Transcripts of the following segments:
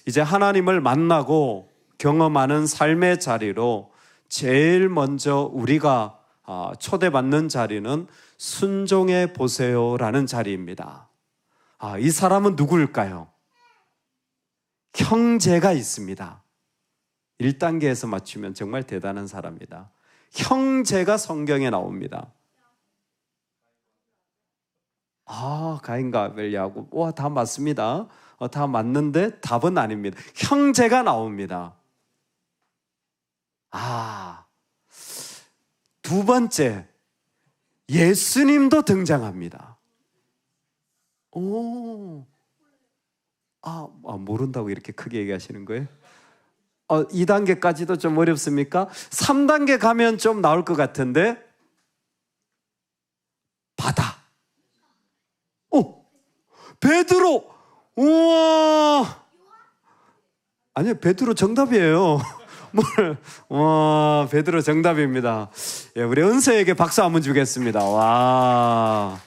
이제 하나님을 만나고 경험하는 삶의 자리로 제일 먼저 우리가 초대받는 자리는 순종해 보세요라는 자리입니다. 이 사람은 누구일까요? 형제가 있습니다. 1단계에서 맞추면 정말 대단한 사람이다. 형제가 성경에 나옵니다. 가인과 아벨, 야곱, 다 맞습니다. 다 맞는데 답은 아닙니다. 형제가 나옵니다. 두 번째, 예수님도 등장합니다. 모른다고 이렇게 크게 얘기하시는 거예요? 2단계까지도 좀 어렵습니까? 3단계 가면 좀 나올 것 같은데, 바다. 베드로! 우와! 아니요, 베드로 정답이에요. 베드로 정답입니다. 우리 은서에게 박수 한번 주겠습니다. 와,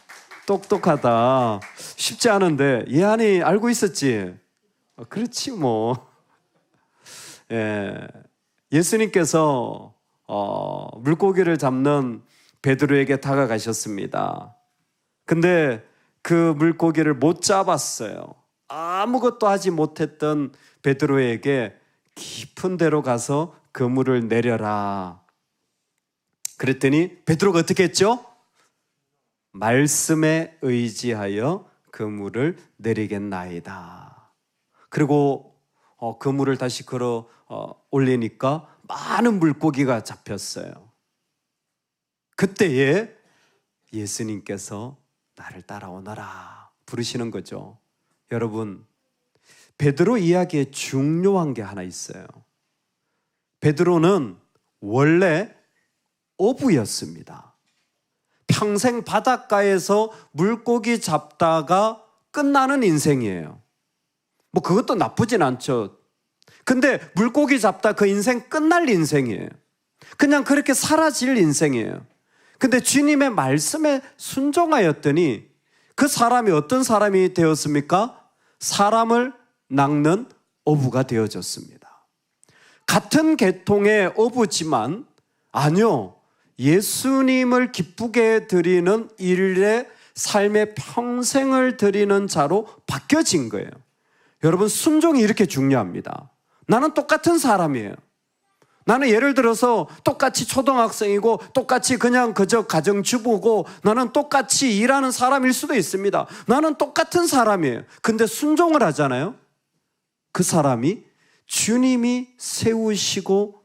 똑똑하다. 쉽지 않은데, 예한이 알고 있었지? 그렇지, 뭐. 예수님께서 물고기를 잡는 베드로에게 다가가셨습니다. 근데 그 물고기를 못 잡았어요. 아무것도 하지 못했던 베드로에게 깊은 데로 가서 그물을 내려라. 그랬더니 베드로가 어떻게 했죠? 말씀에 의지하여 그물을 내리겠나이다. 그리고 그물을 다시 걸어 올리니까 많은 물고기가 잡혔어요. 그때에 예수님께서 나를 따라오너라 부르시는 거죠. 여러분, 베드로 이야기에 중요한 게 하나 있어요. 베드로는 원래 어부였습니다. 평생 바닷가에서 물고기 잡다가 끝나는 인생이에요. 그것도 나쁘진 않죠. 근데 물고기 잡다 그 인생 끝날 인생이에요. 그냥 그렇게 사라질 인생이에요. 근데 주님의 말씀에 순종하였더니 그 사람이 어떤 사람이 되었습니까? 사람을 낚는 어부가 되어졌습니다. 같은 계통의 어부지만 아니요, 예수님을 기쁘게 드리는 일에 삶의 평생을 드리는 자로 바뀌어진 거예요. 여러분, 순종이 이렇게 중요합니다. 나는 똑같은 사람이에요. 나는 예를 들어서 똑같이 초등학생이고 똑같이 그냥 그저 가정주부고 나는 똑같이 일하는 사람일 수도 있습니다. 나는 똑같은 사람이에요. 근데 순종을 하잖아요. 그 사람이 주님이 세우시고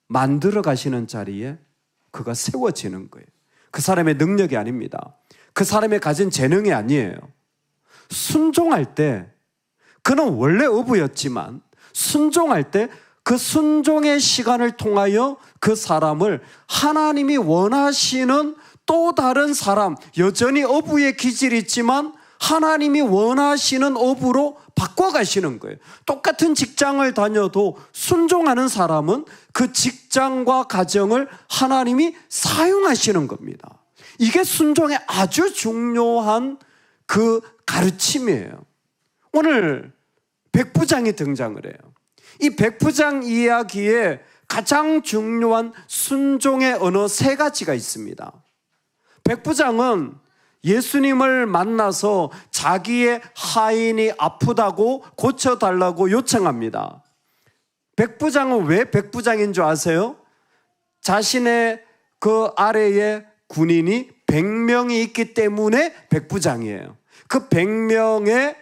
만들어 가시는 자리에 그가 세워지는 거예요. 그 사람의 능력이 아닙니다. 그 사람이 가진 재능이 아니에요. 순종할 때 그는 원래 어부였지만 순종할 때 그 순종의 시간을 통하여 그 사람을 하나님이 원하시는 또 다른 사람, 여전히 어부의 기질이 있지만 하나님이 원하시는 어부로 바꿔가시는 거예요. 똑같은 직장을 다녀도 순종하는 사람은 그 직장과 가정을 하나님이 사용하시는 겁니다. 이게 순종의 아주 중요한 그 가르침이에요. 오늘 백부장이 등장을 해요. 이 백부장 이야기에 가장 중요한 순종의 언어 3가지가 있습니다. 백부장은 예수님을 만나서 자기의 하인이 아프다고 고쳐달라고 요청합니다. 백부장은 왜 백부장인 줄 아세요? 자신의 그 아래에 군인이 100명이 있기 때문에 백부장이에요. 그 100명의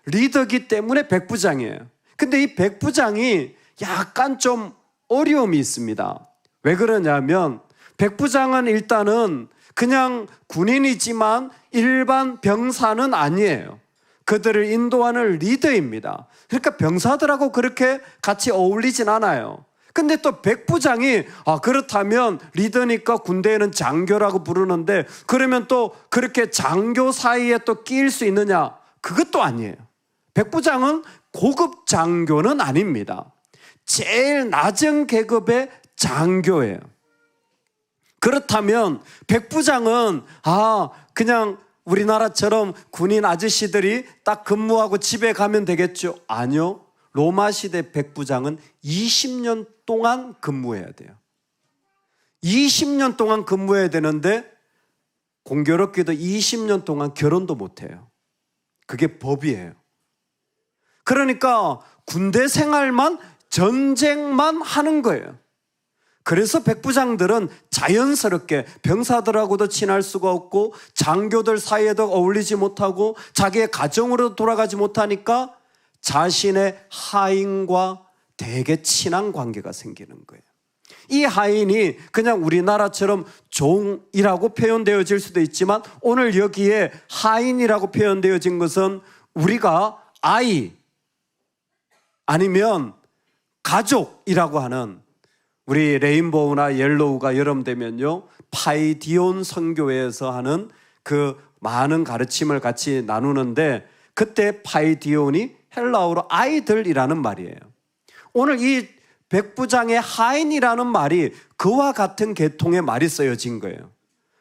리더기 때문에 백부장이에요. 근데 이 백부장이 약간 좀 어려움이 있습니다. 왜 그러냐면 백부장은 일단은 그냥 군인이지만 일반 병사는 아니에요. 그들을 인도하는 리더입니다. 그러니까 병사들하고 그렇게 같이 어울리진 않아요. 근데 또 백부장이 그렇다면 리더니까 군대에는 장교라고 부르는데 그러면 또 그렇게 장교 사이에 또 끼일 수 있느냐? 그것도 아니에요. 백부장은 고급 장교는 아닙니다. 제일 낮은 계급의 장교예요. 그렇다면 백부장은 그냥 우리나라처럼 군인 아저씨들이 딱 근무하고 집에 가면 되겠죠? 아니요. 로마 시대 백부장은 20년 동안 근무해야 돼요. 20년 동안 근무해야 되는데 공교롭게도 20년 동안 결혼도 못해요. 그게 법이에요. 그러니까 군대 생활만, 전쟁만 하는 거예요. 그래서 백부장들은 자연스럽게 병사들하고도 친할 수가 없고 장교들 사이에도 어울리지 못하고 자기의 가정으로 돌아가지 못하니까 자신의 하인과 되게 친한 관계가 생기는 거예요. 이 하인이 그냥 우리나라처럼 종이라고 표현되어질 수도 있지만 오늘 여기에 하인이라고 표현되어진 것은 우리가 아이 아니면 가족이라고 하는, 우리 레인보우나 옐로우가 여름 되면요 파이디온 선교회에서 하는 그 많은 가르침을 같이 나누는데 그때 파이디온이 헬라어로 아이들이라는 말이에요. 오늘 이 백부장의 하인이라는 말이 그와 같은 계통의 말이 쓰여진 거예요.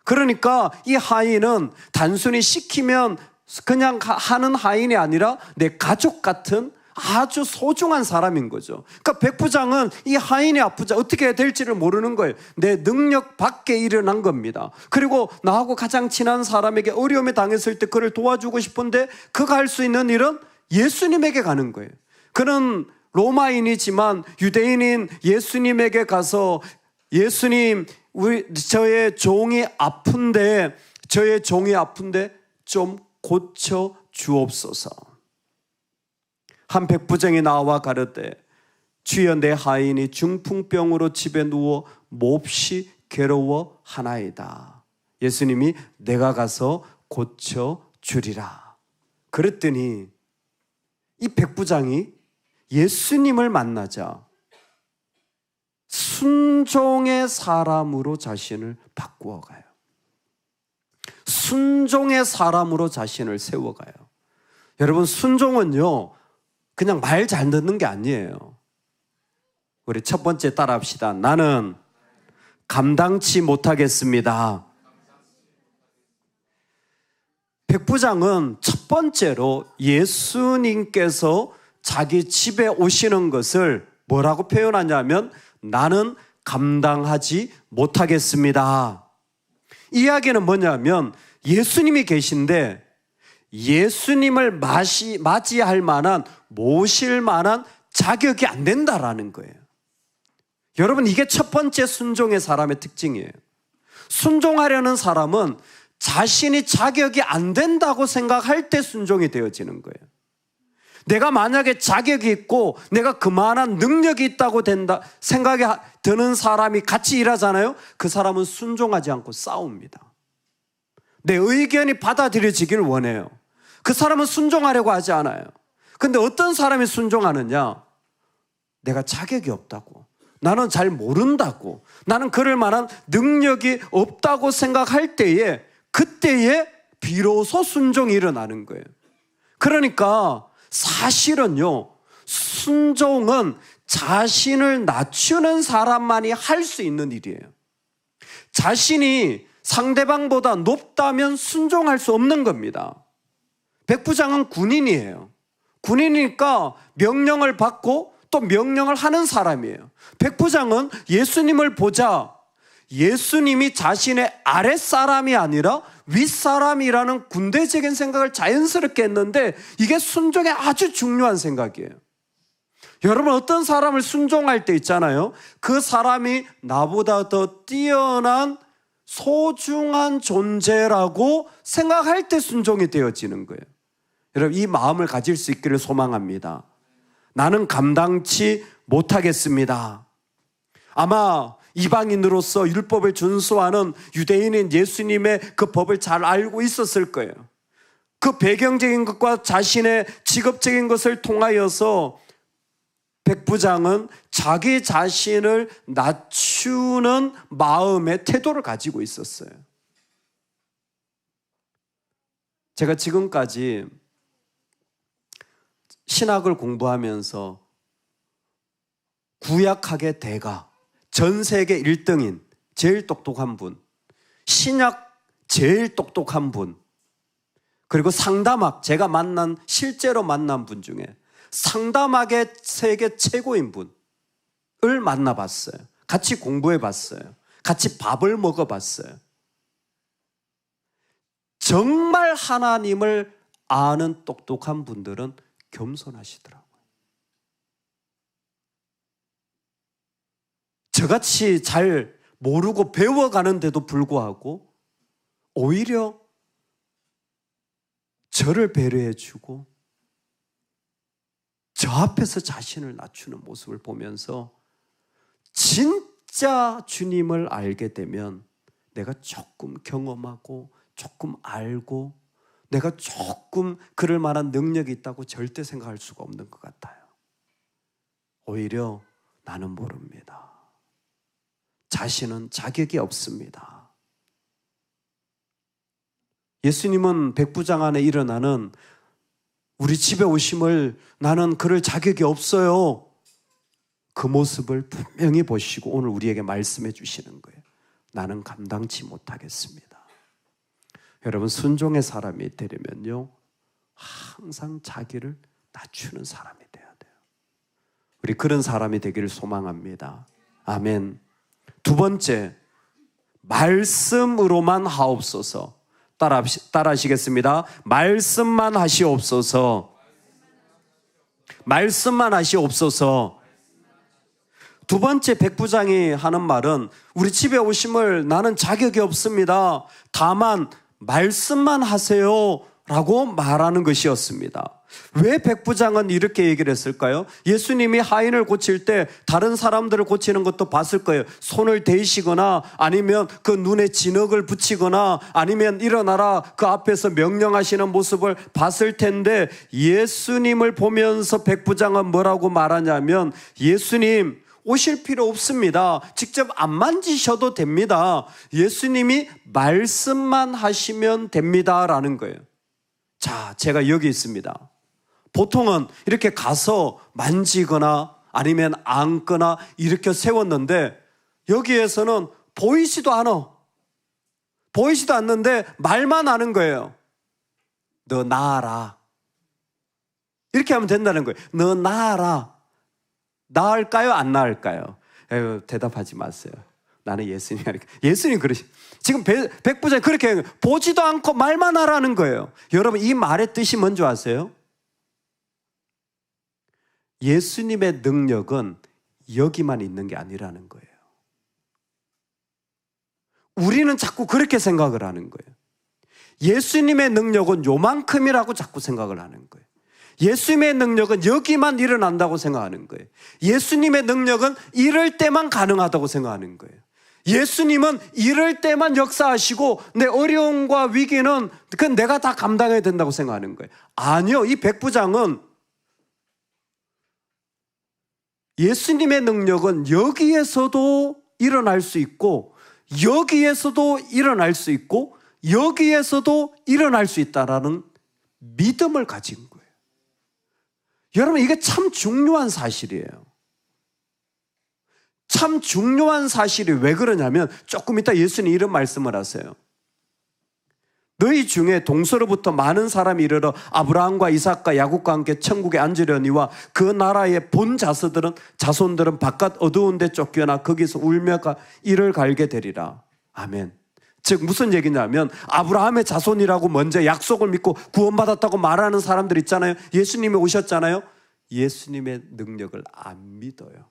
그러니까 이 하인은 단순히 시키면 그냥 하는 하인이 아니라 내 가족 같은 아주 소중한 사람인 거죠. 그러니까 백부장은 이 하인이 아프자 어떻게 해야 될지를 모르는 거예요. 내 능력 밖에 일어난 겁니다. 그리고 나하고 가장 친한 사람에게 어려움에 당했을 때 그를 도와주고 싶은데 그가 할 수 있는 일은 예수님에게 가는 거예요. 그는 로마인이지만 유대인인 예수님에게 가서 예수님, 저의 종이 아픈데 좀 고쳐 주옵소서. 한 백부장이 나와 가르되 주여 내 하인이 중풍병으로 집에 누워 몹시 괴로워하나이다. 예수님이 내가 가서 고쳐 주리라. 그랬더니 이 백부장이 예수님을 만나자 순종의 사람으로 자신을 바꾸어가요. 순종의 사람으로 자신을 세워가요. 여러분, 순종은요 그냥 말 잘 듣는 게 아니에요. 우리 첫 번째 따라합시다. 나는 감당치 못하겠습니다. 백부장은 첫 번째로 예수님께서 자기 집에 오시는 것을 뭐라고 표현하냐면 나는 감당하지 못하겠습니다. 이야기는 뭐냐면 예수님이 계신데 예수님을 맞이할 만한, 모실 만한 자격이 안 된다라는 거예요. 여러분, 이게 첫 번째 순종의 사람의 특징이에요. 순종하려는 사람은 자신이 자격이 안 된다고 생각할 때 순종이 되어지는 거예요. 내가 만약에 자격이 있고 내가 그만한 능력이 있다고 된다 생각이 드는 사람이 같이 일하잖아요. 그 사람은 순종하지 않고 싸웁니다. 내 의견이 받아들여지길 원해요. 그 사람은 순종하려고 하지 않아요. 근데 어떤 사람이 순종하느냐? 내가 자격이 없다고, 나는 잘 모른다고, 나는 그럴 만한 능력이 없다고 생각할 때에, 그때에 비로소 순종이 일어나는 거예요. 그러니까 사실은요, 순종은 자신을 낮추는 사람만이 할 수 있는 일이에요. 자신이 상대방보다 높다면 순종할 수 없는 겁니다. 백부장은 군인이에요. 군인이니까 명령을 받고 또 명령을 하는 사람이에요. 백부장은 예수님을 보자 예수님이 자신의 아랫사람이 아니라 윗사람이라는 군대적인 생각을 자연스럽게 했는데 이게 순종의 아주 중요한 생각이에요. 여러분, 어떤 사람을 순종할 때 있잖아요. 그 사람이 나보다 더 뛰어난 소중한 존재라고 생각할 때 순종이 되어지는 거예요. 여러분, 이 마음을 가질 수 있기를 소망합니다. 나는 감당치 못하겠습니다. 아마 이방인으로서 율법을 준수하는 유대인인 예수님의 그 법을 잘 알고 있었을 거예요. 그 배경적인 것과 자신의 직업적인 것을 통하여서 백부장은 자기 자신을 낮추는 마음의 태도를 가지고 있었어요. 제가 지금까지 신학을 공부하면서 구약학의 대가, 전 세계 1등인 제일 똑똑한 분, 신약 제일 똑똑한 분, 그리고 상담학, 제가 실제로 만난 분 중에 상담학의 세계 최고인 분을 만나봤어요. 같이 공부해봤어요. 같이 밥을 먹어봤어요. 정말 하나님을 아는 똑똑한 분들은 겸손하시더라고요. 저같이 잘 모르고 배워가는데도 불구하고 오히려 저를 배려해주고 저 앞에서 자신을 낮추는 모습을 보면서 진짜 주님을 알게 되면 내가 조금 경험하고 조금 알고 내가 조금 그럴 만한 능력이 있다고 절대 생각할 수가 없는 것 같아요. 오히려 나는 모릅니다. 자신은 자격이 없습니다. 예수님은 백부장 안에 일어나는 우리 집에 오심을 나는 그럴 자격이 없어요. 그 모습을 분명히 보시고 오늘 우리에게 말씀해 주시는 거예요. 나는 감당치 못하겠습니다. 여러분, 순종의 사람이 되려면요, 항상 자기를 낮추는 사람이 돼야 돼요. 우리 그런 사람이 되기를 소망합니다. 아멘. 두 번째, 말씀으로만 하옵소서. 따라하시겠습니다. 말씀만 하시옵소서. 말씀만 하시옵소서. 두 번째 백부장이 하는 말은 우리 집에 오심을 나는 자격이 없습니다. 다만 말씀만 하세요 라고 말하는 것이었습니다. 왜 백부장은 이렇게 얘기를 했을까요? 예수님이 하인을 고칠 때 다른 사람들을 고치는 것도 봤을 거예요. 손을 대시거나 아니면 그 눈에 진흙을 붙이거나 아니면 일어나라 그 앞에서 명령하시는 모습을 봤을 텐데 예수님을 보면서 백부장은 뭐라고 말하냐면 예수님 오실 필요 없습니다. 직접 안 만지셔도 됩니다. 예수님이 말씀만 하시면 됩니다라는 거예요. 자, 제가 여기 있습니다. 보통은 이렇게 가서 만지거나 아니면 안거나 이렇게 세웠는데 여기에서는 보이지도 않아. 보이지도 않는데 말만 하는 거예요. 너 나아라. 이렇게 하면 된다는 거예요. 너 나아라. 나을까요? 안 나을까요? 에휴, 대답하지 마세요. 나는 예수님이 하니까. 예수님 그러시. 지금 백부장이 그렇게 보지도 않고 말만 하라는 거예요. 여러분, 이 말의 뜻이 뭔지 아세요? 예수님의 능력은 여기만 있는 게 아니라는 거예요. 우리는 자꾸 그렇게 생각을 하는 거예요. 예수님의 능력은 요만큼이라고 자꾸 생각을 하는 거예요. 예수님의 능력은 여기만 일어난다고 생각하는 거예요. 예수님의 능력은 이럴 때만 가능하다고 생각하는 거예요. 예수님은 이럴 때만 역사하시고 내 어려움과 위기는 그건 내가 다 감당해야 된다고 생각하는 거예요. 아니요, 이 백부장은 예수님의 능력은 여기에서도 일어날 수 있고 여기에서도 일어날 수 있고 여기에서도 일어날 수 있다라는 믿음을 가진 거예요. 여러분, 이게 참 중요한 사실이에요. 참 중요한 사실이 왜 그러냐면 조금 이따 예수님이 이런 말씀을 하세요. 너희 중에 동서로부터 많은 사람이 이르러 아브라함과 이삭과 야곱과 함께 천국에 앉으려니와 그 나라의 본 자손들은 바깥 어두운 데 쫓겨나 거기서 울며 이를 갈게 되리라. 아멘. 즉 무슨 얘기냐면 아브라함의 자손이라고 먼저 약속을 믿고 구원받았다고 말하는 사람들 있잖아요. 예수님이 오셨잖아요. 예수님의 능력을 안 믿어요.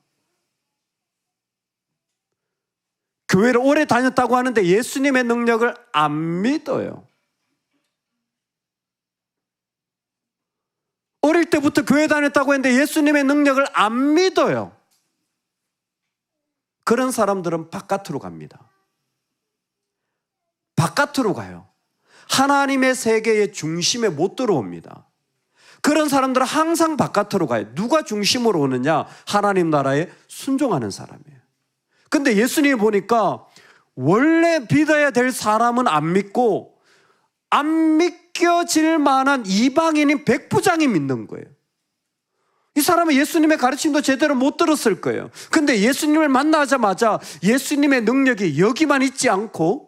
교회를 오래 다녔다고 하는데 예수님의 능력을 안 믿어요. 어릴 때부터 교회 다녔다고 했는데 예수님의 능력을 안 믿어요. 그런 사람들은 바깥으로 갑니다. 바깥으로 가요. 하나님의 세계의 중심에 못 들어옵니다. 그런 사람들은 항상 바깥으로 가요. 누가 중심으로 오느냐? 하나님 나라에 순종하는 사람이에요. 근데 예수님이 보니까 원래 믿어야 될 사람은 안 믿고 안 믿겨질 만한 이방인인 백부장이 믿는 거예요. 이 사람은 예수님의 가르침도 제대로 못 들었을 거예요. 근데 예수님을 만나자마자 예수님의 능력이 여기만 있지 않고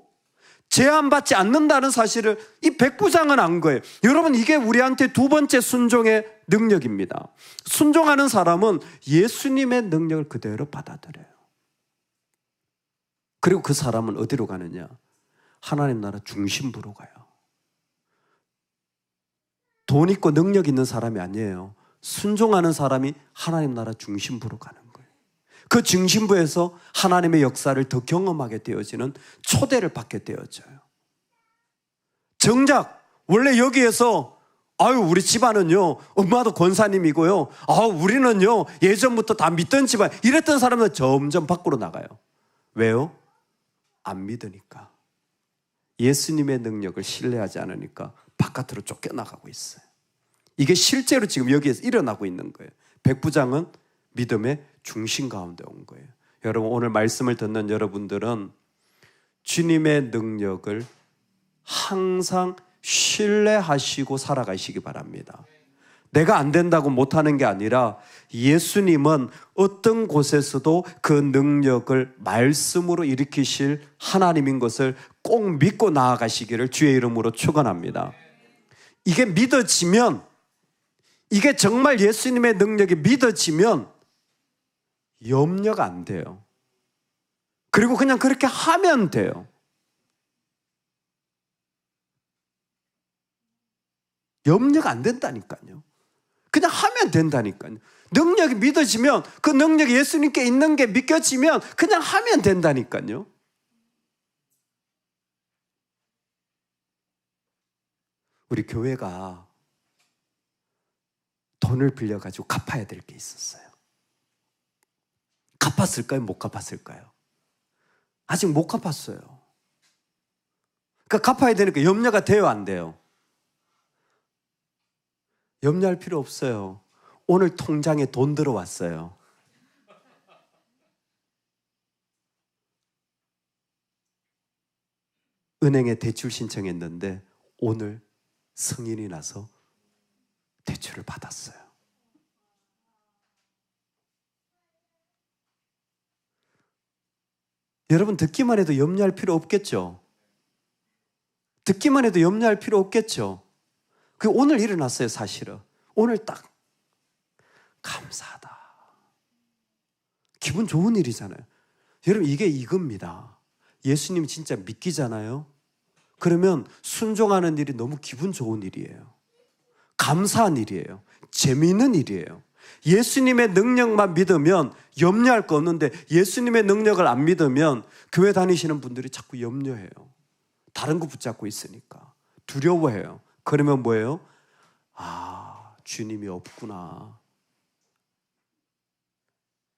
제한받지 않는다는 사실을 이 백부장은 안 거예요. 여러분, 이게 우리한테 두 번째 순종의 능력입니다. 순종하는 사람은 예수님의 능력을 그대로 받아들여요. 그리고 그 사람은 어디로 가느냐? 하나님 나라 중심부로 가요. 돈 있고 능력 있는 사람이 아니에요. 순종하는 사람이 하나님 나라 중심부로 가는 거예요. 그 중심부에서 하나님의 역사를 더 경험하게 되어지는 초대를 받게 되어져요. 정작 원래 여기에서 우리 집안은요, 엄마도 권사님이고요, 우리는요, 예전부터 다 믿던 집안, 이랬던 사람은 점점 밖으로 나가요. 왜요? 안 믿으니까. 예수님의 능력을 신뢰하지 않으니까 바깥으로 쫓겨나가고 있어요. 이게 실제로 지금 여기에서 일어나고 있는 거예요. 백부장은 믿음의 중심 가운데 온 거예요. 여러분, 오늘 말씀을 듣는 여러분들은 주님의 능력을 항상 신뢰하시고 살아가시기 바랍니다. 내가 안 된다고 못하는 게 아니라 예수님은 어떤 곳에서도 그 능력을 말씀으로 일으키실 하나님인 것을 꼭 믿고 나아가시기를 주의 이름으로 축원합니다. 이게 믿어지면, 이게 정말 예수님의 능력이 믿어지면 염려가 안 돼요. 그리고 그냥 그렇게 하면 돼요. 염려가 안 된다니까요. 그냥 하면 된다니까요. 능력이 믿어지면, 그 능력이 예수님께 있는 게 믿겨지면 그냥 하면 된다니까요. 우리 교회가 돈을 빌려가지고 갚아야 될 게 있었어요. 갚았을까요? 못 갚았을까요? 아직 못 갚았어요. 그러니까 갚아야 되니까 염려가 돼요, 안 돼요? 염려할 필요 없어요. 오늘 통장에 돈 들어왔어요. 은행에 대출 신청했는데 오늘 승인이 나서 대출을 받았어요. 여러분, 듣기만 해도 염려할 필요 없겠죠? 듣기만 해도 염려할 필요 없겠죠? 그 오늘 일어났어요, 사실은. 오늘 딱 감사하다. 기분 좋은 일이잖아요. 여러분, 이게 이겁니다. 예수님 진짜 믿기잖아요. 그러면 순종하는 일이 너무 기분 좋은 일이에요. 감사한 일이에요. 재미있는 일이에요. 예수님의 능력만 믿으면 염려할 거 없는데, 예수님의 능력을 안 믿으면 교회 다니시는 분들이 자꾸 염려해요. 다른 거 붙잡고 있으니까 두려워해요. 그러면 뭐예요? 주님이 없구나.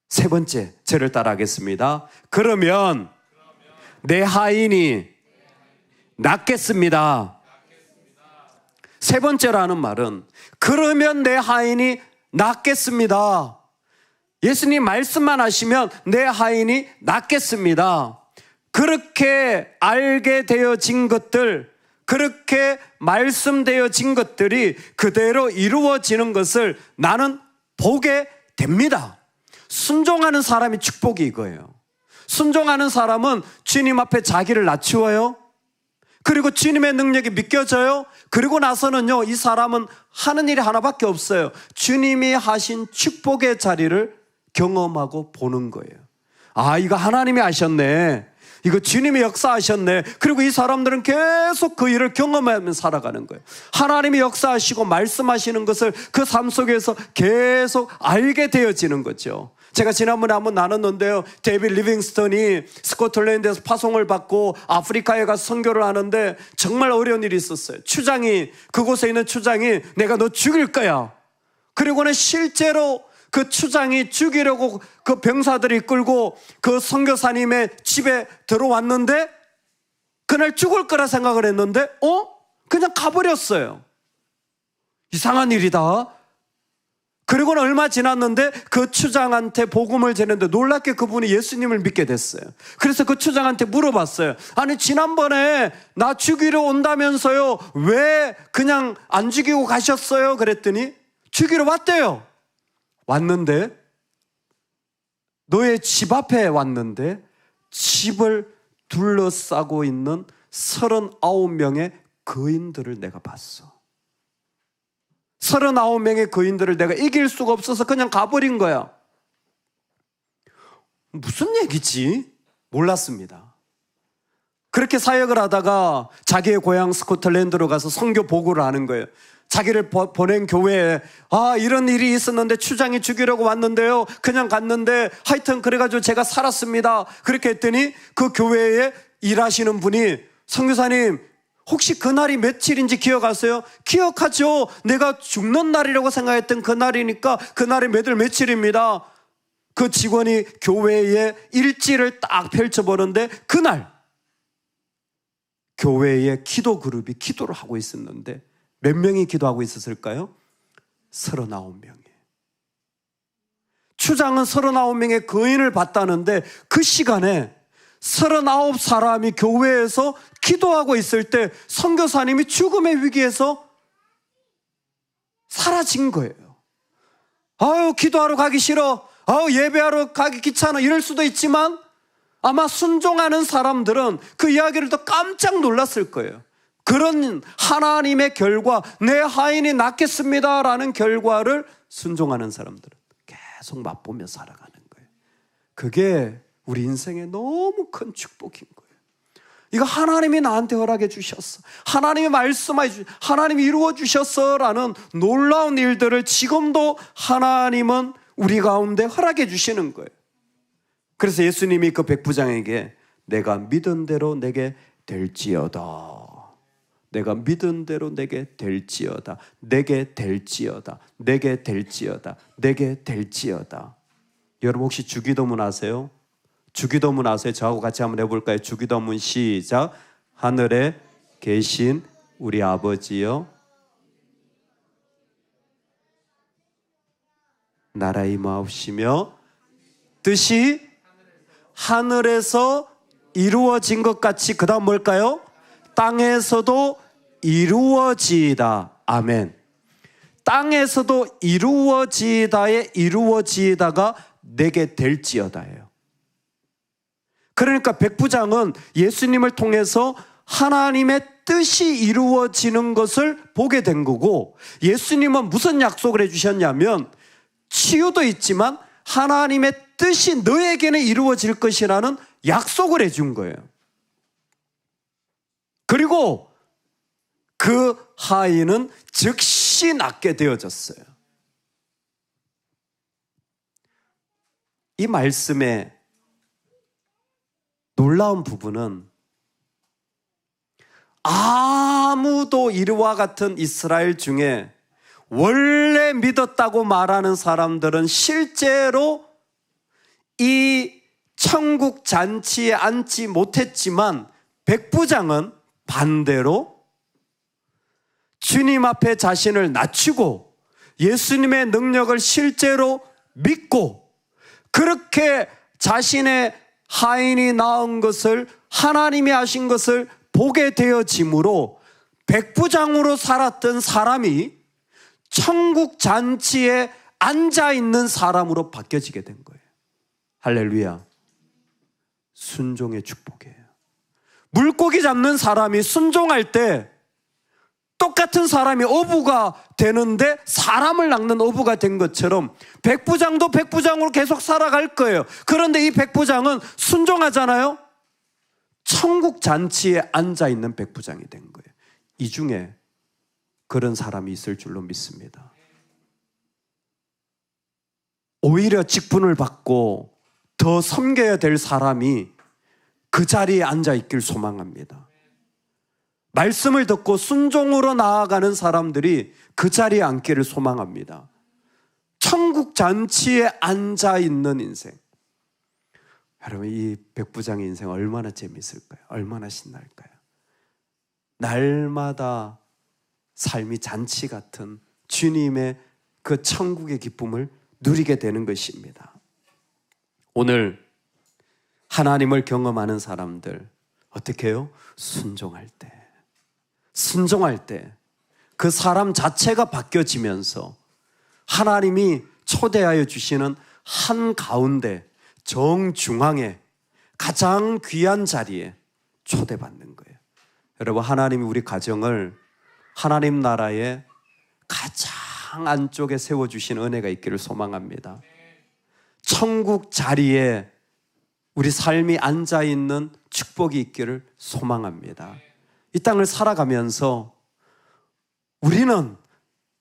세 번째, 저를 따라하겠습니다. 그러면 내 하인이 낫겠습니다. 세 번째라는 말은 그러면 내 하인이 낫겠습니다. 예수님 말씀만 하시면 내 하인이 낫겠습니다. 그렇게 알게 되어진 것들, 그렇게 말씀되어진 것들이 그대로 이루어지는 것을 나는 보게 됩니다. 순종하는 사람이 축복이 이거예요. 순종하는 사람은 주님 앞에 자기를 낮추어요. 그리고 주님의 능력이 믿겨져요. 그리고 나서는요, 이 사람은 하는 일이 하나밖에 없어요. 주님이 하신 축복의 자리를 경험하고 보는 거예요. 이거 하나님이 하셨네. 이거 주님이 역사하셨네. 그리고 이 사람들은 계속 그 일을 경험하면서 살아가는 거예요. 하나님이 역사하시고 말씀하시는 것을 그 삶 속에서 계속 알게 되어지는 거죠. 제가 지난번에 한번 나눴는데요, 데이빗 리빙스턴이 스코틀랜드에서 파송을 받고 아프리카에 가서 선교를 하는데 정말 어려운 일이 있었어요. 그곳에 있는 추장이 내가 너 죽일 거야. 그리고는 실제로 그 추장이 죽이려고 그 병사들이 끌고 그 선교사님의 집에 들어왔는데 그날 죽을 거라 생각을 했는데 그냥 가버렸어요. 이상한 일이다. 그리고는 얼마 지났는데 그 추장한테 복음을 전했는데 놀랍게 그분이 예수님을 믿게 됐어요. 그래서 그 추장한테 물어봤어요. 아니, 지난번에 나 죽이러 온다면서요, 왜 그냥 안 죽이고 가셨어요? 그랬더니 죽이러 왔대요. 왔는데, 너의 집 앞에 왔는데 집을 둘러싸고 있는 39명의 거인들을 내가 봤어. 39명의 거인들을 내가 이길 수가 없어서 그냥 가버린 거야. 무슨 얘기지? 몰랐습니다. 그렇게 사역을 하다가 자기의 고향 스코틀랜드로 가서 선교 보고를 하는 거예요. 자기를 보낸 교회에 이런 일이 있었는데 추장이 죽이려고 왔는데요. 그냥 갔는데 하여튼 그래가지고 제가 살았습니다. 그렇게 했더니 그 교회에 일하시는 분이 선교사님 혹시 그날이 며칠인지 기억하세요? 기억하죠. 내가 죽는 날이라고 생각했던 그날이니까 그날이 며칠입니다. 그 직원이 교회에 일지를 딱 펼쳐보는데 그날 교회의 기도 그룹이 기도를 하고 있었는데 몇 명이 기도하고 있었을까요? 39명이. 추장은 39명의 거인을 봤다는데 그 시간에 39사람이 교회에서 기도하고 있을 때 선교사님이 죽음의 위기에서 사라진 거예요. 기도하러 가기 싫어. 예배하러 가기 귀찮아. 이럴 수도 있지만 아마 순종하는 사람들은 그 이야기를 더 깜짝 놀랐을 거예요. 그런 하나님의 결과, 내 하인이 낫겠습니다라는 결과를 순종하는 사람들은 계속 맛보며 살아가는 거예요. 그게 우리 인생에 너무 큰 축복인 거예요. 이거 하나님이 나한테 허락해 주셨어. 하나님이 말씀해 주셨어. 하나님이 이루어 주셨어라는 놀라운 일들을 지금도 하나님은 우리 가운데 허락해 주시는 거예요. 그래서 예수님이 그 백부장에게 내가 믿은 대로 내게 될지어다. 내가 믿은 대로 내게 될지어다. 내게 될지어다. 내게 될지어다. 내게 될지어다. 여러분 혹시 주기도문 아세요? 주기도문 아세요? 저하고 같이 한번 해볼까요? 주기도문 시작. 하늘에 계신 우리 아버지여, 나라 임하옵시며 뜻이 하늘에서 이루어진 것 같이, 그 다음 뭘까요? 땅에서도 이루어지이다. 아멘. 땅에서도 이루어지이다의 이루어지이다가 내게 될지어다예요. 그러니까 백부장은 예수님을 통해서 하나님의 뜻이 이루어지는 것을 보게 된 거고, 예수님은 무슨 약속을 해주셨냐면 치유도 있지만 하나님의 뜻이 너에게는 이루어질 것이라는 약속을 해준 거예요. 그리고 그 하인은 즉시 낫게 되어졌어요. 이 말씀의 놀라운 부분은 아무도 이와 같은 이스라엘 중에 원래 믿었다고 말하는 사람들은 실제로 이 천국 잔치에 앉지 못했지만 백부장은 반대로 주님 앞에 자신을 낮추고 예수님의 능력을 실제로 믿고 그렇게 자신의 하인이 낳은 것을, 하나님이 하신 것을 보게 되어지므로 백부장으로 살았던 사람이 천국 잔치에 앉아있는 사람으로 바뀌어지게 된 거예요. 할렐루야. 순종의 축복이에요. 물고기 잡는 사람이 순종할 때 똑같은 사람이 어부가 되는데 사람을 낚는 어부가 된 것처럼 백부장도 백부장으로 계속 살아갈 거예요. 그런데 이 백부장은 순종하잖아요. 천국 잔치에 앉아있는 백부장이 된 거예요. 이 중에 그런 사람이 있을 줄로 믿습니다. 오히려 직분을 받고 더 섬겨야 될 사람이 그 자리에 앉아있길 소망합니다. 말씀을 듣고 순종으로 나아가는 사람들이 그 자리에 앉기를 소망합니다. 천국 잔치에 앉아있는 인생. 여러분, 이 백부장의 인생 얼마나 재미있을까요? 얼마나 신날까요? 날마다 삶이 잔치 같은 주님의 그 천국의 기쁨을 누리게 되는 것입니다. 오늘 하나님을 경험하는 사람들 어떻게 해요? 순종할 때 그 사람 자체가 바뀌어지면서 하나님이 초대하여 주시는 한가운데 정중앙에 가장 귀한 자리에 초대받는 거예요. 여러분, 하나님이 우리 가정을 하나님 나라의 가장 땅 안쪽에 세워주신 은혜가 있기를 소망합니다. 천국 자리에 우리 삶이 앉아있는 축복이 있기를 소망합니다. 이 땅을 살아가면서 우리는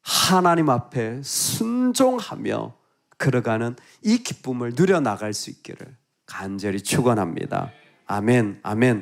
하나님 앞에 순종하며 걸어가는 이 기쁨을 누려나갈 수 있기를 간절히 축원합니다. 아멘, 아멘.